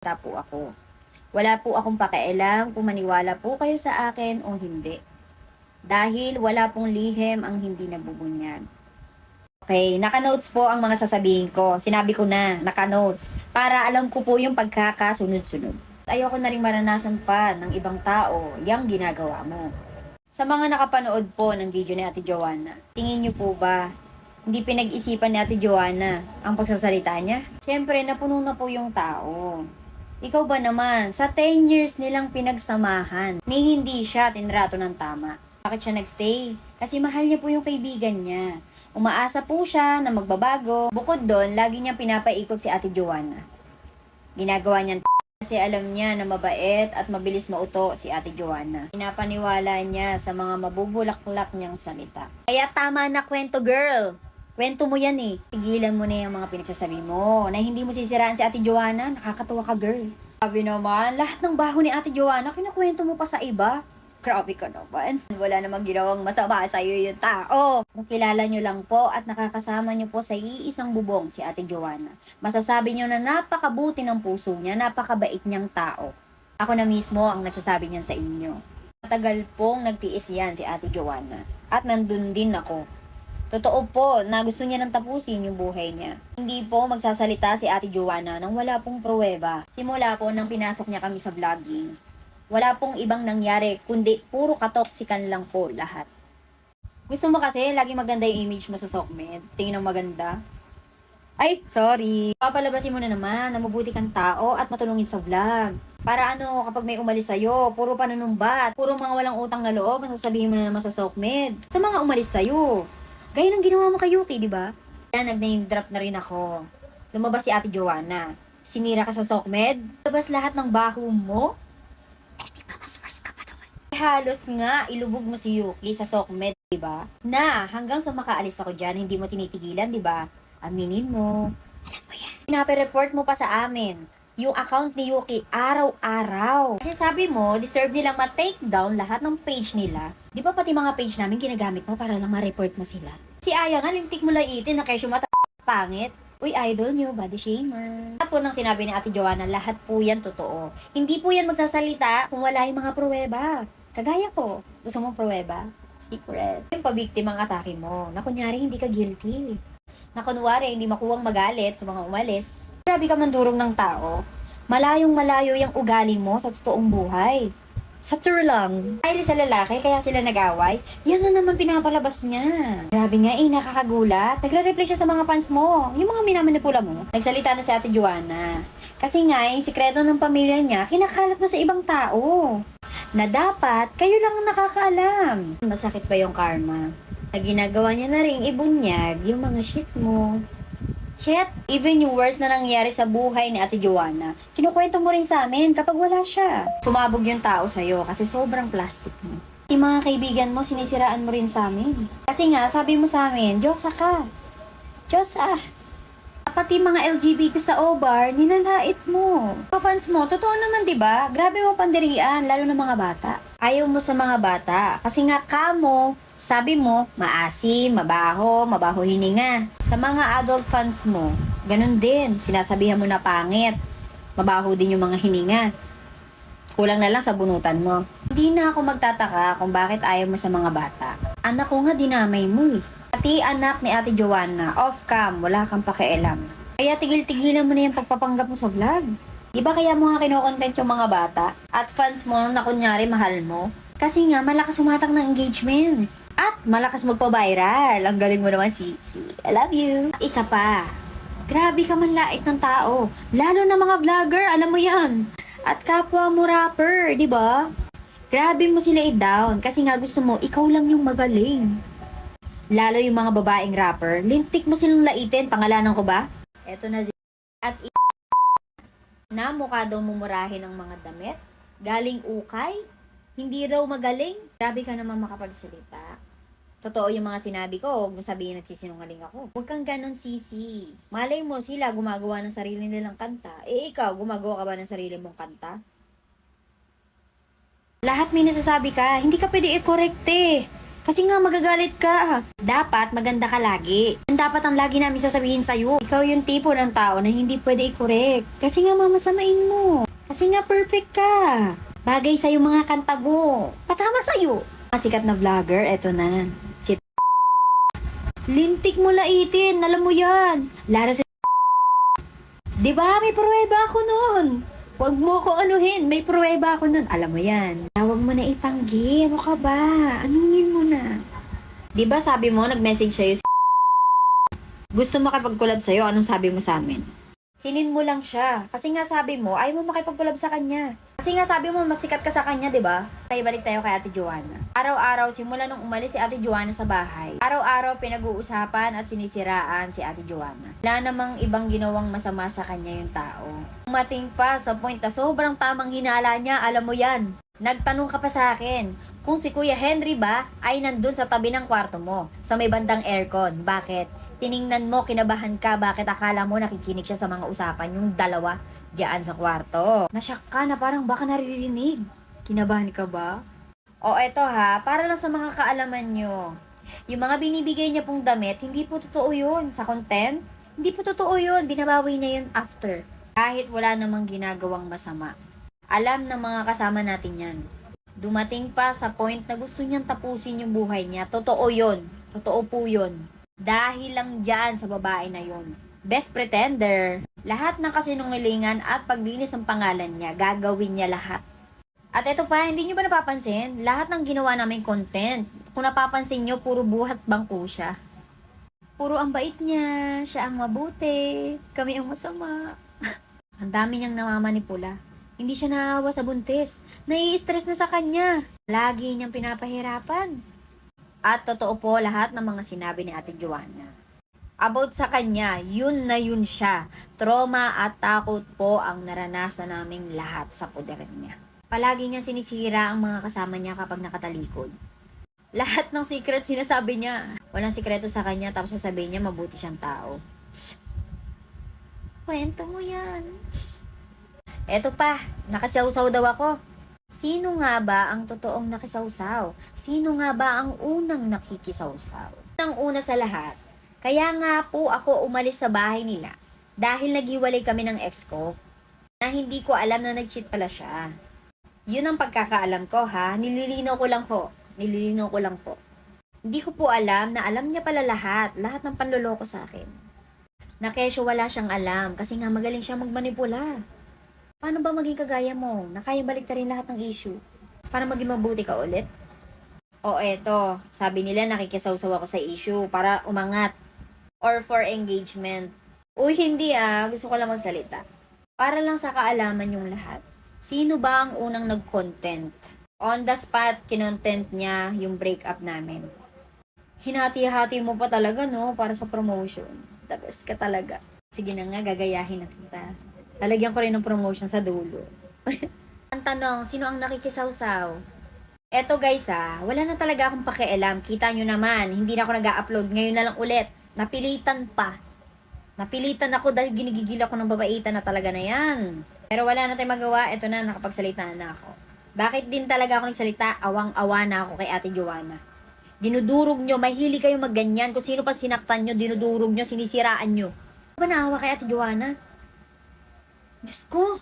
Sa po ako. Wala po akong pakialam kung maniwala po kayo sa akin o hindi. Dahil wala pong lihim ang hindi nabubunyag. Okay, naka-notes po ang mga sasabihin ko. Sinabi ko na, naka-notes. Para alam ko po yung pagkakasunod-sunod. Ayoko na rin maranasan pa ng ibang tao yung ginagawa mo. Sa mga nakapanood po ng video ni Ate Joanna, tingin niyo po ba hindi pinag-isipan ni Ate Joanna ang pagsasalita niya? Siyempre, napuno na po yung tao. Ikaw ba naman, sa 10 years nilang pinagsamahan, ni hindi siya tinrato ng tama. Bakit siya nagstay? Kasi mahal niya po yung kaibigan niya. Umaasa po siya na magbabago. Bukod doon, lagi niyang pinapaikot si Ate Joanna. Ginagawa niya kasi alam niya na mabait at mabilis mauto si Ate Joanna. Pinapaniwala niya sa mga mabubulaklak niyang salita. Kaya tama na kwento, girl. Kwento mo yan eh. Tigilan mo na yung mga pinagsasabi mo na hindi mo sisiraan si Ate Joanna. Nakakatuwa ka, girl. Sabi naman, lahat ng baho ni Ate Joanna, kinakwento mo pa sa iba. Grabe ka naman. Wala namang ginawang masama sa'yo yung tao. Kung kilala nyo lang po at nakakasama nyo po sa iisang bubong si Ate Joanna, masasabi nyo na napakabuti ng puso niya, napakabait niyang tao. Ako na mismo ang nagsasabi niyan sa inyo. Matagal pong nagtiis yan si Ate Joanna. At nandun din ako. Totoo po na gusto niya nang tapusin yung buhay niya. Hindi po magsasalita si Ate Joanna nang wala pong pruweba. Simula po nang pinasok niya kami sa vlogging. Wala pong ibang nangyari, kundi puro katoksikan lang po lahat. Gusto mo kasi, lagi maganda yung image mo sa Sokmed. Tingin ng maganda. Ay, sorry. Papalabasin mo na naman na mabuti kang tao at matulungin sa vlog. Para ano, kapag may umalis sa'yo, puro panunumbat, puro mga walang utang na loob, masasabihin mo na naman sa Sokmed. Sa mga umalis sa'yo. Gaya ng ginawa mo kay Yuki, di ba? Yan, nag-name drop na rin ako. Lumabas si Ate Joanna. Sinira ka sa Sokmed. Lumabas lahat ng baho mo. Mas ka pa doon. Halos nga, ilubog mo si Yuki sa Sokmed, di ba? Na, hanggang sa makaalis ako dyan, hindi mo tinitigilan, di ba? Aminin mo. Alam mo yan. Pinape-report mo pa sa amin yung account ni Yuki araw-araw. Kasi sabi mo, deserve nilang ma-take down lahat ng page nila. Di ba pati mga page namin ginagamit mo para lang ma-report mo sila? Si Aya nga, lintik mo laitin na kesyo pangit. Uy, idol nyo, body shamer. Lahat po nang sinabi ni Ate Joanna, lahat po yan totoo. Hindi po yan magsasalita kung wala yung mga pruweba. Kagaya ko. Gusto mong pruweba? Secret. Yung pabiktimang atake mo, na kunyari hindi ka guilty. Na kunwari hindi makuwang magalit sa mga umalis. Grabe ka mandurong ng tao. Malayong malayo yung ugali mo sa totoong buhay. Sa tour lang. Dahil sa lalaki, kaya sila nag-away, yan na naman pinapalabas niya. Grabe nga nakakagulat. Nagre-reply siya sa mga fans mo. Yung mga minamanipula mo. Nagsalita na si Ate Joanna. Kasi nga, yung sikreto ng pamilya niya, kinakalat na sa ibang tao. Na dapat, kayo lang ang nakakaalam. Masakit ba yung karma? Na ginagawa niya na rin ibunyag yung mga shit mo. Shit! Even yung worst na nangyari sa buhay ni Ate Joanna, kinukwento mo rin sa amin kapag wala siya. Sumabog yung tao sa'yo kasi sobrang plastic mo. Yung mga kaibigan mo, sinisiraan mo rin sa amin. Kasi nga, sabi mo sa amin, Diyosa ka. Diyosa. Pati mga LGBT sa OBAR, nilalait mo. Pa-fans mo, totoo naman 'di ba? Grabe mo pandirian, lalo ng mga bata. Ayaw mo sa mga bata kasi nga kamo, sabi mo, maasim, mabaho hininga. Sa mga adult fans mo, ganun din. Sinasabihan mo na pangit. Mabaho din yung mga hininga. Kulang na lang sa bunutan mo. Hindi na ako magtataka kung bakit ayaw mo sa mga bata. Anak ko nga dinamay mo eh. Pati anak ni Ate Joanna, off-cam, wala kang pakialam. Kaya tigil-tigilan mo na yung pagpapanggap mo sa vlog. Di ba kaya mo nga kinokontent yung mga bata? At fans mo na kunyari mahal mo? Kasi nga, malakas sumatak ng engagement. At malakas magpa-viral. Ang galing mo naman, Sisi. I love you. At isa pa, grabe ka man lait ng tao. Lalo na mga vlogger, alam mo yan. At kapwa mo rapper, di ba? Grabe mo sila i-down kasi nga gusto mo, ikaw lang yung magaling. Lalo yung mga babaeng rapper, lintik mo silang laitin, pangalanan ko ba? Eto na at na mukha daw mumurahin ng mga damit, galing ukay, hindi daw magaling. Grabe ka naman makapagsalita. Totoo yung mga sinabi ko, huwag mo sabihin nagsisinungaling ako. Huwag kang ganon, Sisi. Malay mo sila gumagawa ng sarili nilang kanta. Eh ikaw, gumagawa ka ba ng sarili mong kanta? Lahat may nasasabi ka, hindi ka pwede i-correct eh. Kasi nga magagalit ka. Dapat maganda ka lagi. Yan dapat ang lagi namin sasabihin sa'yo. Ikaw yung tipo ng tao na hindi pwede i-correct. Kasi nga mamasamain mo. Kasi nga perfect ka. Bagay sa'yo mga kanta mo. Patama sa'yo. Mga sikat na vlogger, eto na. Si lintik mo laitin, alam mo yan. Lalo si diba, may pruweba ako nun. Huwag mo ko anuhin, may pruweba ako nun. Alam mo yan. Huwag mo na itanggi. Ano ka ba? Anuhin mo na. Diba sabi mo, nag-message sa'yo si gusto makipag-collab sa'yo, anong sabi mo sa amin? Sinin mo lang siya. Kasi nga sabi mo, ayaw mo makipag-collab sa kanya. Kasi nga sabi mo, masikat ka sa kanya, diba? Kaya balik tayo kay Ate Joanna. Araw-araw, simula nung umalis si Ate Joanna sa bahay, araw-araw pinag-uusapan at sinisiraan si Ate Joanna. Wala namang ibang ginawang masama sa kanya yung tao. Umating pa sa point na sobrang tamang hinala niya, alam mo yan. Nagtanong ka pa sa akin, kung si Kuya Henry ba ay nandun sa tabi ng kwarto mo, sa may bandang aircon. Bakit? Tiningnan mo, kinabahan ka, bakit akala mo nakikinig siya sa mga usapan yung dalawa diyan sa kwarto? Nasyak ka na parang baka naririnig. Kinabahan ka ba? O eto ha, para lang sa mga kaalaman nyo. Yung mga binibigay niya pong damit, hindi po totoo yun. Sa content, hindi po totoo yun. Binabawi niya yun after. Kahit wala namang ginagawang masama. Alam ng mga kasama natin yan. Dumating pa sa point na gusto niyang tapusin yung buhay niya. Totoo yun. Totoo po yun. Dahil lang dyan sa babae na yun. Best pretender. Lahat ng kasinungalingan at paglinis ng pangalan niya, gagawin niya lahat. At eto pa, hindi nyo ba napapansin? Lahat ng ginawa naming content, kung napapansin nyo, puro buhat bangko siya. Puro ang bait niya, siya ang mabuti, kami ang masama. Ang dami niyang namamanipula. Hindi siya nahawa sa buntis. Nai-stress na sa kanya. Lagi niyang pinapahirapan. At totoo po lahat ng mga sinabi ni Ate Joanna. About sa kanya, yun na yun siya. Trauma at takot po ang naranasan naming lahat sa poder niya. Palagi niya sinisira ang mga kasama niya kapag nakatalikod. Lahat ng secret sinasabi niya. Walang sikreto sa kanya tapos sasabihin niya mabuti siyang tao. Kwento mo yan. Eto pa, nakasawsaw daw ako. Sino nga ba ang totoong nakisawsaw? Sino nga ba ang unang nakikisawsaw? Ang una sa lahat, kaya nga po ako umalis sa bahay nila dahil naghiwalay kami ng ex ko na hindi ko alam na nag-cheat pala siya. Yun ang pagkakaalam ko ha, nililinaw ko lang po. Hindi ko po alam na alam niya pala lahat ng panloloko sa akin. Na kesyo wala siyang alam kasi nga magaling siya magmanipula. Paano ba maging kagaya mo na kaya baliktarin lahat ng issue para maging mabuti ka ulit? O eto, sabi nila nakikisawsaw ako sa issue para umangat or for engagement. Uy, hindi gusto ko lang magsalita. Para lang sa kaalaman yung lahat. Sino ba ang unang nag-content? On the spot, kinontent niya yung breakup namin. Hinati-hati mo pa talaga, no? Para sa promotion. The best ka talaga. Sige na nga, gagayahin na kita. Lalagyan ko rin ng promotion sa dulo. Ang tanong, sino ang nakikisawsaw? Eto guys wala na talaga akong pakialam. Kita nyo naman, hindi na ako nag-upload. Ngayon na lang ulit. Napilitan pa. Napilitan ako dahil ginigigil ako ng babaitan na talaga na yan. Pero wala na tayong magawa. Eto na, nakapagsalita na ako. Bakit din talaga ako nagsalita? Awang-awa na ako kay Ate Joanna. Dinudurog nyo, mahili kayo magganyan. Kung sino pa sinaktan nyo, dinudurog nyo, sinisiraan nyo. Ano ba naawa kay Ate Joanna? Diyos ko,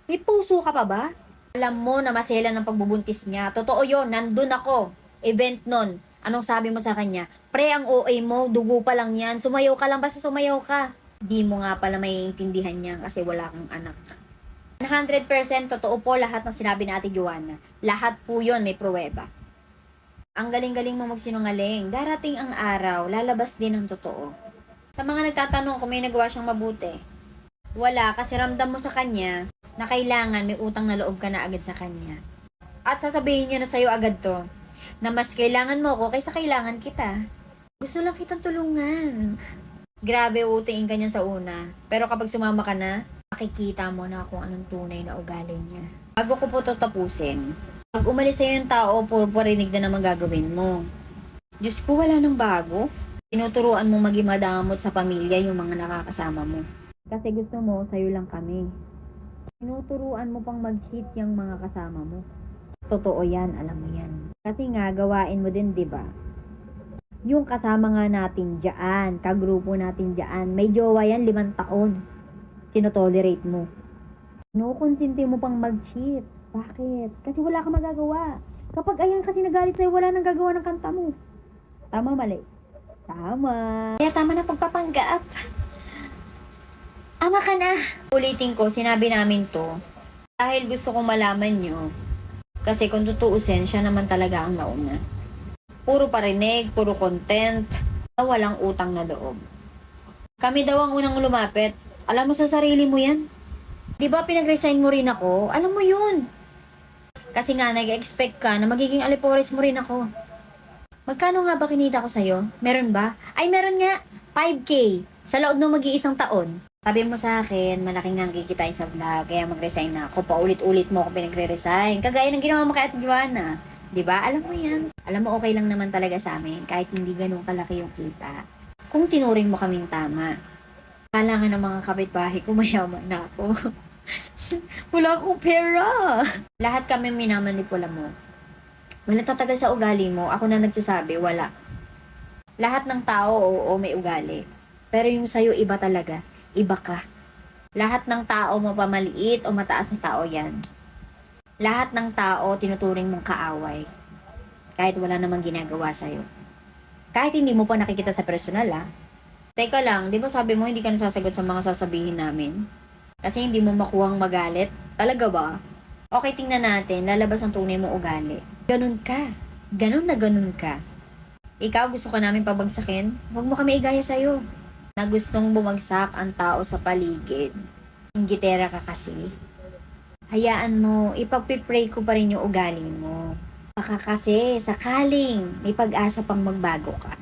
may puso ka pa ba? Alam mo na masela ng pagbubuntis niya. Totoo yon, nandun ako. Event nun. Anong sabi mo sa kanya? Pre, ang OA mo, dugo pa lang yan. Sumayaw ka lang, basta sumayaw ka. Di mo nga pala maiintindihan niya kasi wala kang anak. 100% totoo po lahat ng sinabi ni Ate Joanna. Lahat po yon may pruweba. Ang galing-galing mo magsinungaling. Darating ang araw, lalabas din ang totoo. Sa mga nagtatanong kung may nagawa siyang mabuti, wala, kasi ramdam mo sa kanya na kailangan may utang na loob ka na agad sa kanya. At sasabihin niya na sa'yo agad to, na mas kailangan mo ko kaysa kailangan kita. Gusto lang kitang tulungan. Grabe, utiin ka niyan sa una. Pero kapag sumama ka na, makikita mo na kung anong tunay na ugali niya. Bago ko po ito tapusin, pag umalis sa'yo yung tao, puro parinig na naman gagawin mo. Diyos ko, wala nang bago. Tinuturuan mo maging madamot sa pamilya yung mga nakakasama mo. Kasi gusto mo, sa'yo lang kami. Tinuturuan mo pang mag-cheat yung mga kasama mo. Totoo yan, alam mo yan. Kasi nga, gawain mo din, di ba? Yung kasama nga natin dyan, kagrupo natin dyan, may jowa yan 5 taon. Tinotolerate mo. Kinukonsinti mo pang mag-cheat. Bakit? Kasi wala kang magagawa. Kapag ayan kasi nagalit sa'yo, wala nang gagawa ng kanta mo. Tama, mali? Tama. Kaya tama na pagpapanggap. Ama ka na. Ulitin ko, sinabi namin to. Dahil gusto kong malaman nyo. Kasi kung tutuusin, siya naman talaga ang nauna. Puro parinig, puro content, walang utang na loob. Kami daw ang unang lumapit. Alam mo sa sarili mo yan? Di ba pinag-resign mo rin ako? Alam mo yun. Kasi nga, nag-expect ka na magiging alipores mo rin ako. Magkano nga ba kinita ko sa'yo? Meron ba? Ay, meron nga. 5K sa loob ng mag-iisang taon. Sabi mo sa akin, malaki nga ang kikitain sa vlog, kaya mag-resign na ako. Paulit-ulit mo ako pinagre-resign. Kagaya ng ginawa mo kay Ate Joanna. Diba? Alam mo yan. Alam mo, okay lang naman talaga sa amin, kahit hindi ganun kalaki yung kita. Kung tinuring mo kaming tama. Kala nga ng mga kapitbahay ko, mayaman na ako. Wala akong pera. Lahat kami minamanipula mo. Wala tatagal sa ugali mo, ako na nagsasabi, wala. Lahat ng tao, oo, may ugali. Pero yung sa'yo, iba talaga. Iba ka. Lahat ng tao, mapamaliit o mataas na tao yan. Lahat ng tao, tinuturing mong kaaway. Kahit wala namang ginagawa sa'yo. Kahit hindi mo pa nakikita sa personal, ha? Teka lang, di ba sabi mo hindi ka nasasagot sa mga sasabihin namin? Kasi hindi mo makuhang magalit? Talaga ba? Okay, tingnan natin, lalabas ang tunay mong ugali. Ganun ka. Ganun na ganun ka. Ikaw, gusto ka namin pabagsakin? Huwag mo kami igaya sa'yo. Na gustong bumagsak ang tao sa paligid. Inggitera ka kasi. Hayaan mo, ipagpipray ko pa rin yung ugali mo. Baka kasi, sakaling may pag-asa pang magbago ka.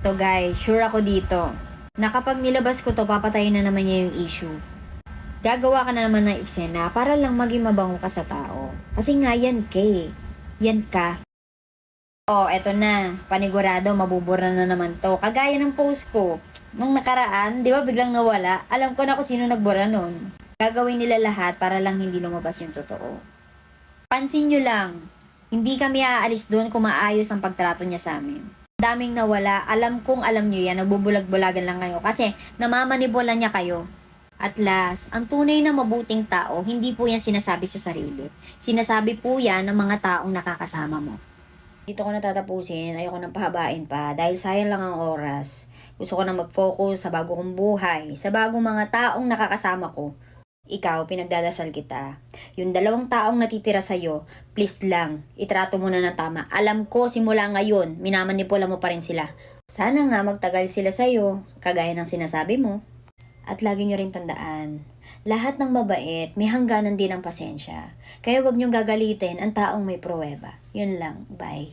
Ito guys, sure ako dito. Na kapag nilabas ko to, papatayin na naman niya yung issue. Gagawa ka na naman ng eksena para lang maging mabango ka sa tao. Kasi nga yan ka eh. Yan ka. Oh, eto na. Panigurado, mabubura na naman to. Kagaya ng post ko. Nung nakaraan, di ba biglang nawala? Alam ko na kung sino nagbura nun. Gagawin nila lahat para lang hindi lumabas yung totoo. Pansin nyo lang, hindi kami aalis doon kung maayos ang pagtrato niya sa amin. Daming nawala, alam kong alam nyo yan, nagbubulag-bulagan lang kayo kasi namamanipula niya kayo. At last, ang tunay na mabuting tao, hindi po yan sinasabi sa sarili. Sinasabi po yan ng mga taong nakakasama mo. Dito ko na tatapusin, ayoko nang pahabain pa dahil sayang lang ang oras. Gusto ko na mag-focus sa bago kong buhay, sa bagong mga taong nakakasama ko. Ikaw, pinagdadasal kita. Yung 2 taong natitira sa'yo, please lang, itrato mo na ng tama. Alam ko, simula ngayon, minamanipula mo pa rin sila. Sana nga magtagal sila sa'yo, kagaya ng sinasabi mo. At lagi nyo rin tandaan, lahat ng mabait, may hangganan din ang pasensya. Kaya wag nyong gagalitin ang taong may pruweba. Yun lang, bye.